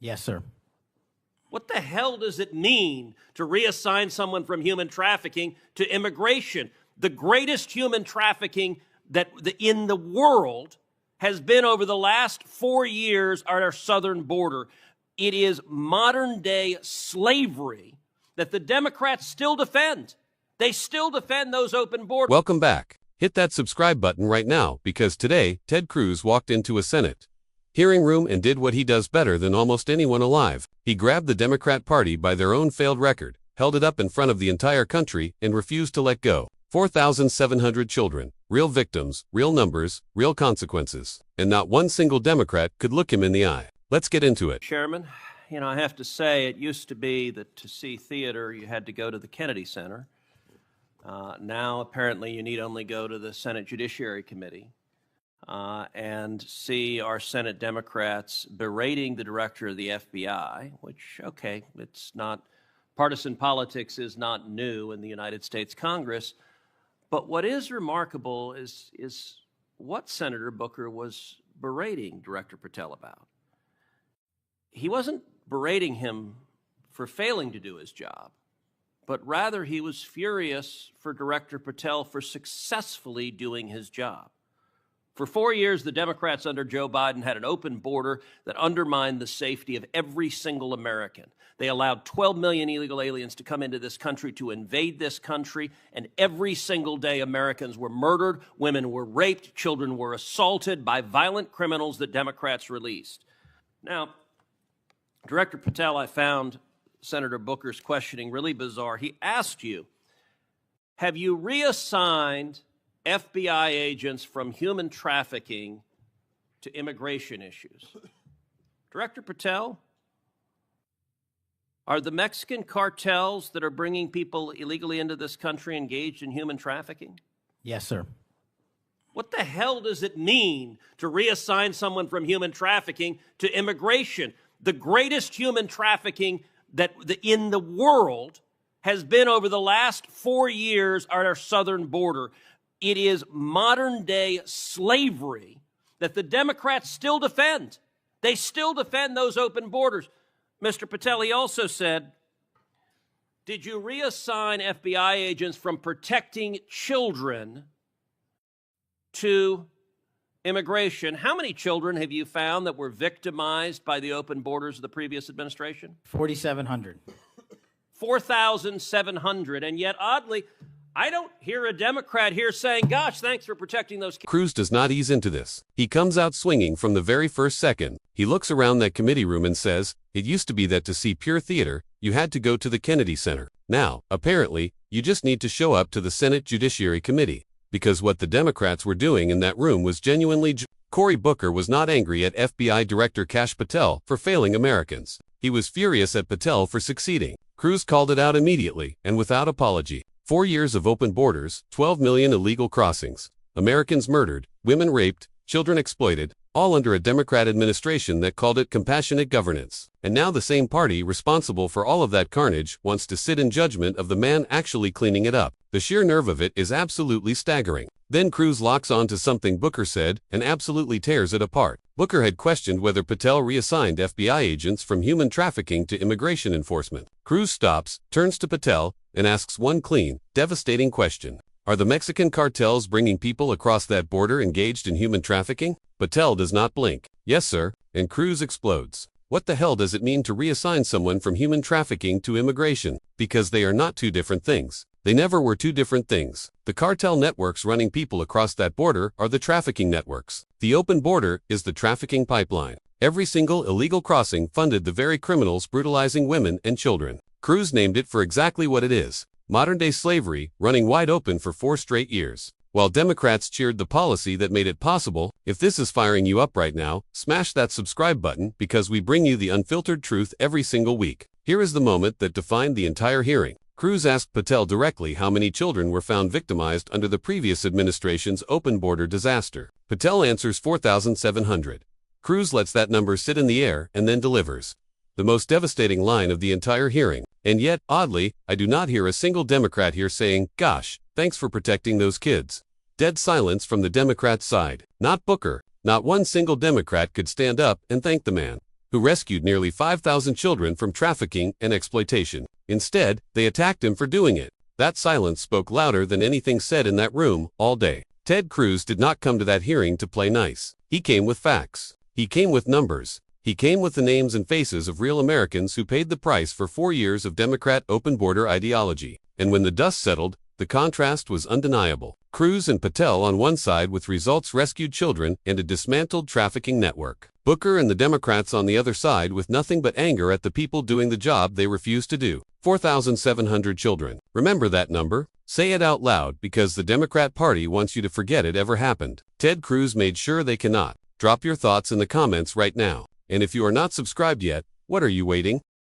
Yes, sir. What the hell does it mean to reassign someone from human trafficking to immigration? The greatest human trafficking in the world has been over the last 4 years at our southern border. It is modern day slavery that the Democrats still defend. They still defend those open borders. Welcome back. Hit that subscribe button right now because today, Ted Cruz walked into a Senate hearing room and did what he does better than almost anyone alive. He grabbed the Democrat Party by their own failed record, held it up in front of the entire country, and refused to let go. 4,700 children, real victims, real numbers, real consequences. And not one single Democrat could look him in the eye. Let's get into it. Chairman, I have to say it used to be that to see theater you had to go to the Kennedy Center. Now apparently you need only go to the Senate Judiciary Committee and see our Senate Democrats berating the director of the FBI, which, okay, it's not, partisan politics is not new in the United States Congress. But what is remarkable is what Senator Booker was berating Director Patel about. He wasn't berating him for failing to do his job, but rather he was furious for Director Patel for successfully doing his job. For 4 years, the Democrats under Joe Biden had an open border that undermined the safety of every single American. They allowed 12 million illegal aliens to come into this country to invade this country, and every single day Americans were murdered, women were raped, children were assaulted by violent criminals that Democrats released. Now, Director Patel, I found Senator Booker's questioning really bizarre. He asked you, have you reassigned FBI agents from human trafficking to immigration issues? Director Patel, are the Mexican cartels that are bringing people illegally into this country engaged in human trafficking? Yes, sir. What the hell does it mean to reassign someone from human trafficking to immigration? The greatest human trafficking in the world has been over the last 4 years at our southern border. It is modern day slavery that the Democrats still defend. They still defend those open borders. Mr. Patel, he also said, did you reassign FBI agents from protecting children to immigration? How many children have you found that were victimized by the open borders of the previous administration? 4,700. 4,700. And yet, oddly, I don't hear a Democrat here saying, gosh, thanks for protecting those kids. Cruz does not ease into this. He comes out swinging from the very first second. He looks around that committee room and says, it used to be that to see pure theater, you had to go to the Kennedy Center. Now, apparently, you just need to show up to the Senate Judiciary Committee. Because what the Democrats were doing in that room was genuinely Cory Booker was not angry at FBI Director Kash Patel for failing Americans. He was furious at Patel for succeeding. Cruz called it out immediately and without apology. 4 years of open borders, 12 million illegal crossings, Americans murdered, women raped, children exploited, all under a Democrat administration that called it compassionate governance. And now the same party responsible for all of that carnage wants to sit in judgment of the man actually cleaning it up. The sheer nerve of it is absolutely staggering. Then Cruz locks on to something Booker said and absolutely tears it apart. Booker had questioned whether Patel reassigned FBI agents from human trafficking to immigration enforcement. Cruz stops, turns to Patel, and asks one clean, devastating question. Are the Mexican cartels bringing people across that border engaged in human trafficking? Patel does not blink. Yes, sir, and Cruz explodes. What the hell does it mean to reassign someone from human trafficking to immigration? Because they are not two different things. They never were two different things. The cartel networks running people across that border are the trafficking networks. The open border is the trafficking pipeline. Every single illegal crossing funded the very criminals brutalizing women and children. Cruz named it for exactly what it is. Modern-day slavery, running wide open for 4 straight years. While Democrats cheered the policy that made it possible, if this is firing you up right now, smash that subscribe button because we bring you the unfiltered truth every single week. Here is the moment that defined the entire hearing. Cruz asked Patel directly how many children were found victimized under the previous administration's open border disaster. Patel answers 4,700. Cruz lets that number sit in the air and then delivers the most devastating line of the entire hearing. And yet, oddly, I do not hear a single Democrat here saying, gosh, thanks for protecting those kids. Dead silence from the Democrats' side. Not Booker. Not one single Democrat could stand up and thank the man. who rescued nearly 5,000 children from trafficking and exploitation. Instead, they attacked him for doing it. That silence spoke louder than anything said in that room all day. Ted Cruz did not come to that hearing to play nice. He came with facts. He came with numbers. He came with the names and faces of real Americans who paid the price for 4 years of Democrat open-border ideology. And when the dust settled, the contrast was undeniable. Cruz and Patel on one side with results rescued children and a dismantled trafficking network. Booker and the Democrats on the other side with nothing but anger at the people doing the job they refused to do. 4,700 children. Remember that number? Say it out loud because the Democrat Party wants you to forget it ever happened. Ted Cruz made sure they cannot. Drop your thoughts in the comments right now. And if you are not subscribed yet, what are you waiting?